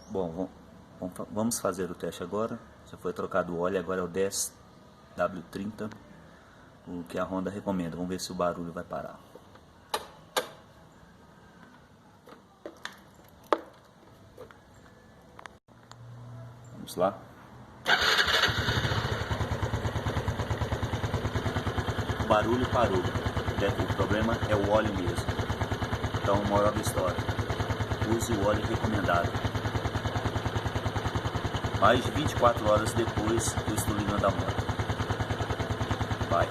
Bom, vamos fazer o teste agora. Já foi trocado o óleo, agora é o 10W30, o que a Honda recomenda. Vamos ver se o barulho vai parar. Vamos lá. O barulho parou. O problema é o óleo mesmo. Então, moral da história: use o óleo recomendado. Mais de 24 horas depois, eu estou ligando a moto. Vai.